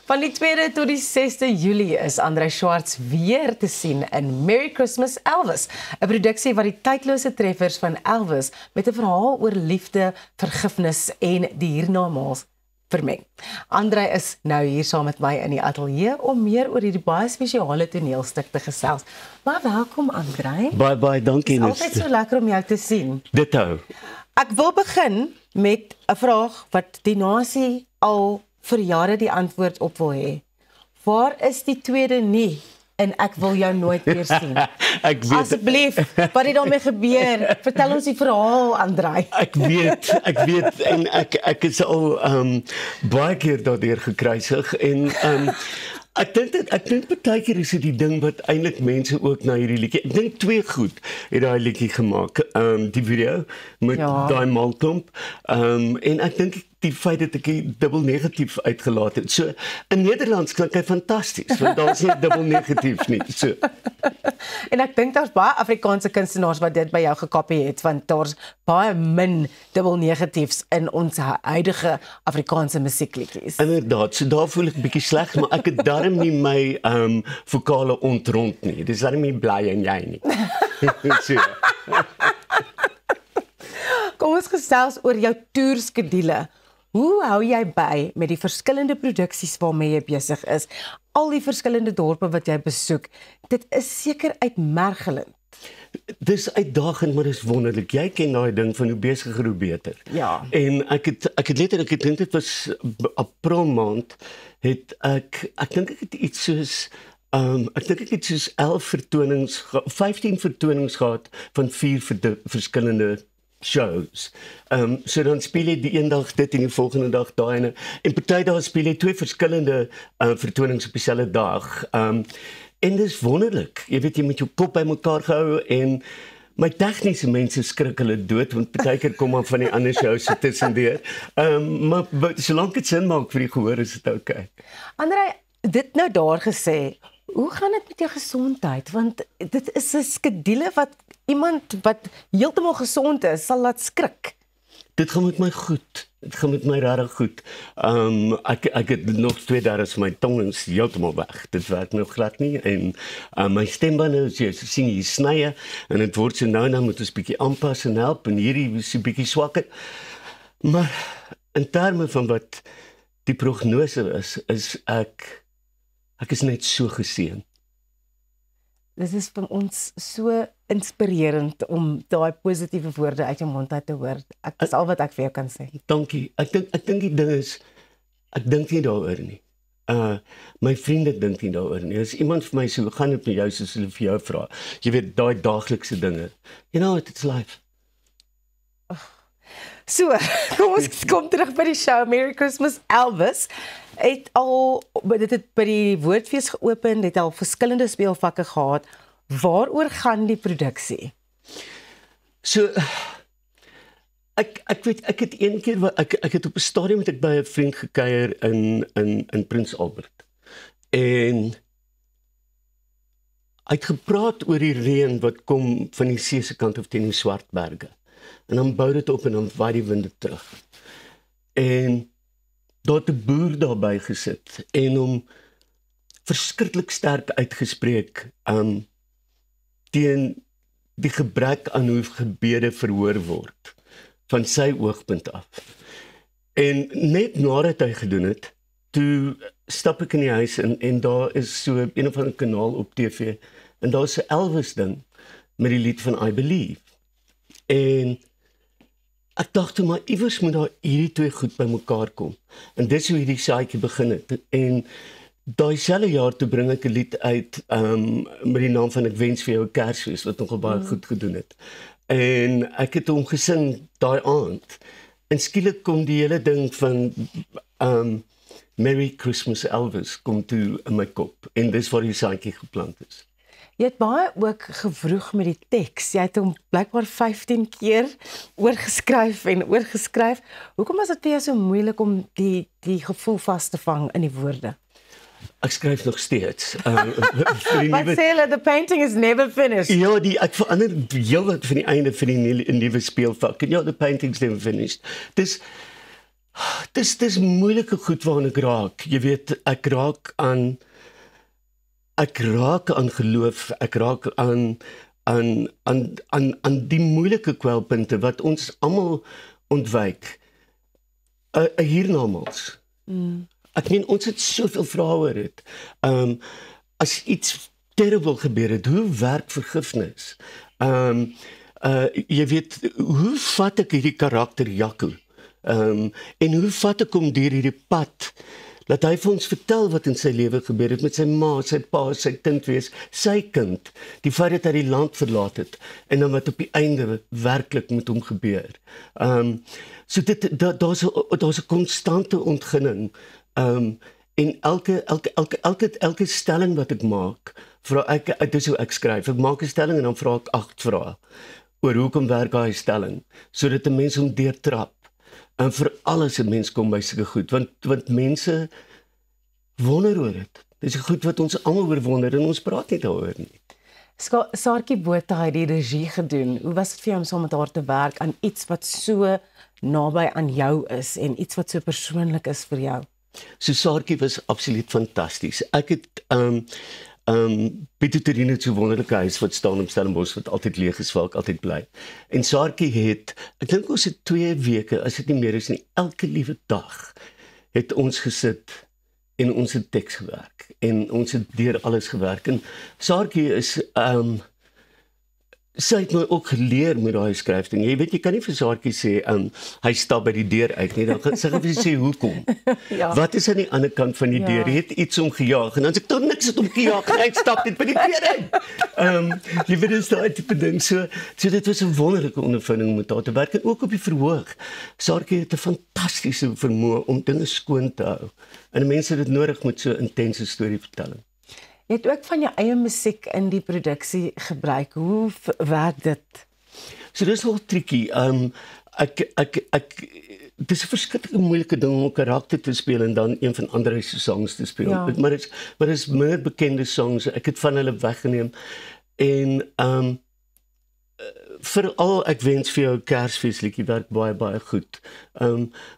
Van die 2de tot die 6de Julie is Andrei Schwartz weer te sien in Merry Christmas Elvis, 'n produksie wat die tydlose treffers van Elvis met 'n verhaal oor liefde, vergifnis en die hiernamaals vermeng. Andrei is nou hier saam met my in die ateljee om meer oor hierdie baie spesiale toneelstuk te gesels. Maar welkom Andrei. Baie dankie. Dit is altyd so lekker om jou te sien. Ditto. Ek wil begin met 'n vraag wat die nasie al vir jare die antwoord op wil hê. Waar is die tweede nie? En ek wil jou nooit weer sien. Ek weet. Asseblief, wat het daarmee gebeur? Vertel ons die verhaal, Andrei. Ek weet en ek is al baie keer daardeur gekruisig en ek dink baie keer is dit die ding wat eintlik mense ook na hierdie liedjie. Ek dink twee goed het daai liedjie gemaak. Die video met daai malklomp. En ek dink die feit dat ek die dubbel negatief uitgelaat het. So in Nederlands klink hy fantasties, want daar's nie dubbel negatief nie. So. En ek dink daar's baie Afrikaanse kunstenaars wat dit by jou gekopie het, want daar's baie min dubbel negatiefs in ons huidige Afrikaanse musiekliedjies. Inderdaad, so daar voel ek 'n bietjie sleg, maar ek het darm nie my vokale ontrond nie. Dis darm nie bly en jy nie. So. Kom ons gesels oor jou toerskedule. Hoe hou jy by met die verskillende produksies waarmee jy besig is? Al die verskillende dorpe wat jy besoek. Dit is seker uitmergelend. Dis uitdagend, maar dis wonderlik. Jy ken daai ding van hoe besiger hoe beter. Ja. En ek het letterlik, ek dink dit was April maand, het ek dink ek het iets soos 11 vertonings, 15 vertonings gehad van 4 verskillende shows. So dan speel jy die een dag dit en die volgende dag daai en party dae speel jy 2 verskillende vertonings op dieselfde dag. En dis wonderlik. Jy weet jy met jou kop bymekaar gehou en my tegniese mense skrik hulle dood want partykeer kom maar van die ander shows se tussendeur. Maar solank dit sin maak vir die gehoor is dit oukei. Andrei, dit nou daar gesê, hoe gaan dit met jou gesondheid? Want dit is 'n skedule wat iemand wat heeltemal gesond is, sal laat skrik. Dit gaan met my goed. Dit gaan met my regtig goed. Ek het nog 2/3 van my tong is heeltemal weg. Dit werk nog glad nie en my stembande as jy sien hier snye en dit word so nou moet ons bietjie aanpas en help en hierdie is 'n bietjie swakker. Maar in terme van wat die prognose is ek is net so geseën. Dit is vir ons so inspirerend om daai positiewe woorde uit jou mond uit te hoor. Ek is al wat ek vir jou kan sê. Dankie. Ek dink die ding is ek dink nie daaroor nie. My vriende dink nie daaroor nie. As iemand vir my so gaan dit met jou soos hulle vir jou vra. Jy weet daai daaglikse dinge. You know it's life. So, kom ons kom terug by die show Merry Christmas Elvis. Dit het by die Woordfees geopen, het al verskillende speelvakke gehad. Waaroor gaan die produksie? So ek weet ek het een keer ek het op 'n stadium met ek by 'n vriend gekuier in Prins Albert. En hy het gepraat oor die reën wat kom van die see se kant af teen die Swartberge. En dan bou dit op en dan waai die winde terug. En daar het 'n boer daarby gesit en hom verskriklik sterk uitgespreek teen die gebrek aan hoe gebede verhoor word van sy oogpunt af. En net nadat hy gedoen het, toe stap ek in die huis en daar is so een of ander kanaal op TV en daar is 'n Elvis ding met die lied van I Believe. En ek dacht toe maar iewers moet daar hierdie twee goed by mekaar kom. En dis hoe hierdie saadjie begin het. En daai selfe jaar toe bring ek 'n lied uit met die naam van Ek wens vir jou 'n Kersfees wat nogal baie goed gedoen het. En ek het hom gesing daai aand. En skielik kom die hele ding van Merry Christmas Elvis kom toe in my kop. En dis waar die saadjie geplant is. Jy het baie ook gevroeg met die teks. Jy het hom blykbaar 15 keer oorgeskryf en oorgeskryf. Hoekom was dit vir jou so moeilik om die gevoel vas te vang in die woorde? Ek skryf nog steeds. Wat sê hulle, the painting is never finished. Ja, ek verander heel wat van die einde van die nuwe speelvak. Ja, the painting's never finished. Dis moeilike goed waarna ek raak. Jy weet, ek raak aan geloof, ek raak aan die moeilike kwelpunte wat ons almal ontwyk. 'n hiernamaals. Ek meen ons het soveel vrae oor dit. As iets terrible gebeur het, hoe werk vergifnis? Jy weet, hoe vat ek hierdie karakter Jaco? En hoe vat ek hom deur hierdie pad? Laat hy vir ons vertel wat in sy lewe gebeur het met sy ma, sy pa, sy kindwees, sy kind, die feit dat hy die land verlaat het en dan wat op die einde werklik met hom gebeur. So daar's 'n konstante ontginning. En elke stelling wat ek maak, vra ek, dis hoe ek skryf. Ek maak 'n stelling en dan vra ek 8 vrae oor hoekom werk daai stelling, sodat 'n mens hom deurtrap. En vir alles 'n mens kom by sulke goed, want mense wonder oor dit. Dis 'n goed wat ons almal oor wonder en ons praat nie daaroor nie. Saartjie Botha het die regie gedoen. Hoe was dit vir jou om saam met haar te werk aan iets wat so naby aan jou is en iets wat so persoonlik is vir jou? So Saartjie was absoluut fantasties. Ek het Pieter Terrine het so 'n wonderlike huis wat staan op Stellenbosch wat altyd leeg is, waar ek altyd bly. En Saartjie het, ek dink ons het 2 weke, as dit nie meer is nie, elke liewe dag het ons gesit en ons het teks gewerk en ons het deur alles gewerk. En Saartjie is sy het my ook geleer met daai skryfding. Jy weet, jy kan nie vir Saartjie sê hy stap by die deur uit nie. Dan gaan sy vir sê hoekom. Ja. Wat is aan die ander kant van die deur? Jy het iets om gejaag en dan as ek toch niks het om gejaag en hy stap net by die deur uit. Jy weet, dis daai tipe ding. So dit was 'n wonderlike ondervinding om met haar te werk en ook op die verhoog. Saartjie het 'n fantastiese vermoë om dinge skoon te hou. En mense het dit nodig met so 'n intense storievertelling. Jy het ook van jou eie musiek in die produksie gebruik. Hoe werk dit? So dis wel tricky. Dis 'n verskriklike moeilike ding om 'n karakter te speel en dan een van André se songs te speel. Ja. Maar dis meer bekende songs. Ek het van hulle weggeneem en veral ek wens vir jou Kersfeesliedjie werk baie goed.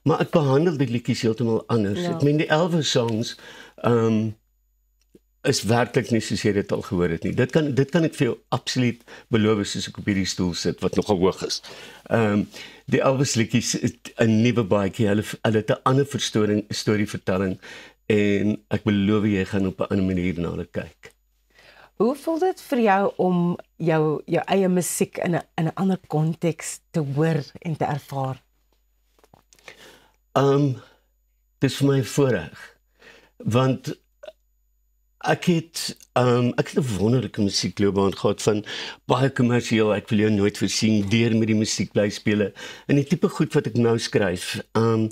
Maar ek behandel die liedjies heeltemal anders. Ja. Ek meen die Elvis songs is werklik nie soos jy dit al gehoor het nie. Dit kan ek vir jou absoluut beloof soos ek op hierdie stoel sit wat nogal hoog is. Die Elvis liedjies is 'n nuwe baadjie. Hulle het 'n ander storievertelling en ek beloof jy gaan op 'n ander manier na hulle kyk. Hoe voel dit vir jou om jou eie musiek in 'n ander konteks te hoor en te ervaar? Dis vir my 'n voorreg. Want ek het 'n wonderlike musiekloopbaan gehad van baie kommersieel, ek wil jou nooit versien, deur met die musiek bly spele en die tipe goed wat ek nou skryf. En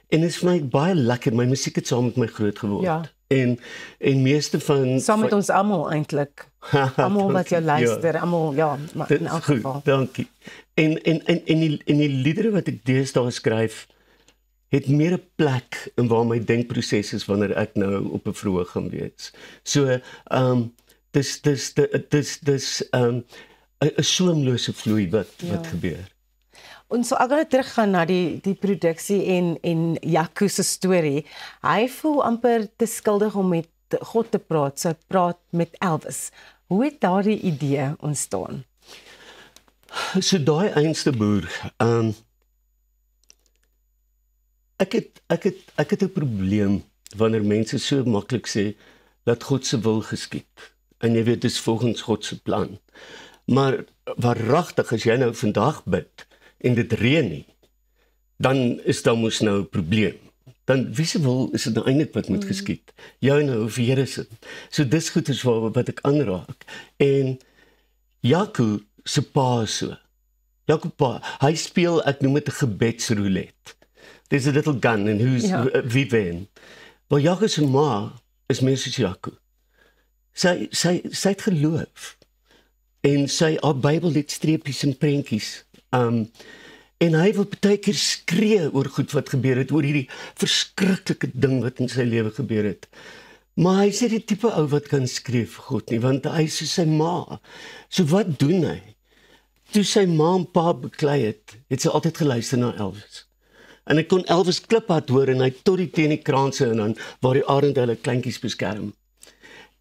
dit is vir my baie lekker. My musiek het saam met my groot geword. Ja. En meeste van Saam met ons almal eintlik. Almal wat jou luister, almal maar in elk geval. Dankie. En die liedere wat ek deesdae skryf het meer 'n plek in waar my denkproses is wanneer ek nou op 'n verhoog gaan wees. So, dis 'n soemlose vloei wat gebeur. Ons sal nou teruggaan na die produksie en Jaco se storie. Hy voel amper te skuldig om met God te praat. So praat met Elvis. Hoe het daardie idee ontstaan? So daai einste boer, ek het 'n probleem wanneer mense so maklik sê dat God se wil geskied. En jy weet dis volgens God se plan. Maar waaragtig as jy nou vandag bid en dit reën nie, dan is daar mos nou 'n probleem. Dan wie se wil is dit nou eintlik wat moet geskied? Jou nou of Here se. So dis goed is wat ek aanraak. En Jaco se pa is so. Jaco pa, hy speel, ek noem dit 'n gebedsroulette. There's a little gun and wie wen. Maar Jaco se ma is meer soos Jaco. Sy het geloof. En haar Bybel het streepies en prentjies. En hy wil baie keer skree oor goed wat gebeur het, oor hierdie verskriklike ding wat in sy lewe gebeur het. Maar hy sê die tipe ou wat kan skree vir God nie, want hy is so sy ma. So wat doen hy? Toe sy ma en pa beklei het sy altyd geluister na Elvis. En ek kon Elvis kliphard hoor en hy tot die teen die kraanse en dan waar die arende hulle kleintjies beskerm.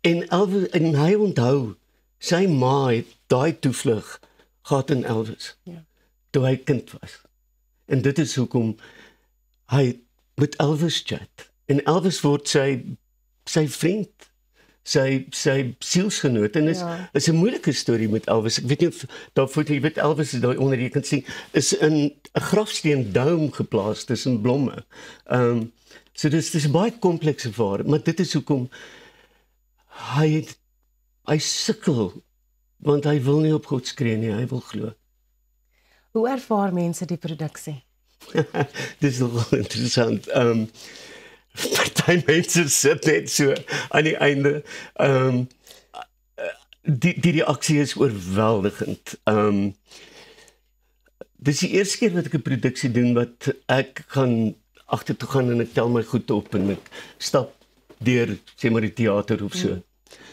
En Elvis, en hy onthou, sy ma het daai toevlug gehad in Elvis, toe hy kind was. En dit is hoekom hy met Elvis chat. En Elvis word sy vriend, sy sielsgenoot. En is 'n moeilike storie met Elvis. Ek weet nie of daarvoor jy weet Elvis is daai onder jy kan sien is in 'n grafsteen dome geplaas tussen blomme. So dis 'n baie komplekse verhaal, maar dit is hoekom hy sukkel want hy wil nie op God skree nie, hy wil glo. Hoe ervaar mense die produksie? Dis nogal interessant. Party mense sit net so aan die einde. Die reaksie is oorweldigend. Dis die eerste keer wat ek 'n produksie doen wat ek gaan agtertoe gaan en ek tel my goed op en ek stap deur sê maar die teater of so.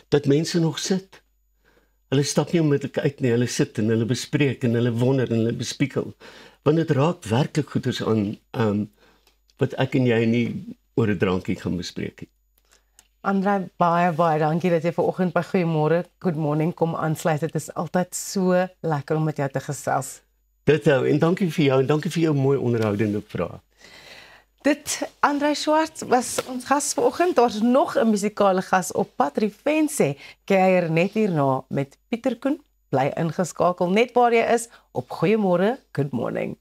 Dat mense nog sit. Hulle stap nie onmiddellik uit nie, hulle sit en hulle bespreek en hulle wonder en hulle bespiekel. Want dit raak werklik goeders aan wat ek en jy nie oor 'n drankie gaan bespreek nie. Andrei, baie dankie dat jy vanoggend by Goeiemôre, Good Morning kom aansluit. Dit is altyd so lekker om met jou te gesels. Dit en dankie vir jou en dankie vir jou mooi onderhoudende vrae. Andrei Swarts was ons gas vanoggend. Daar's nog 'n musikale gas op pad, Rifense. Kuier net hierna met Pieter Koen. Bly ingeskakel net waar jy is op Goeiemôre, Good Morning.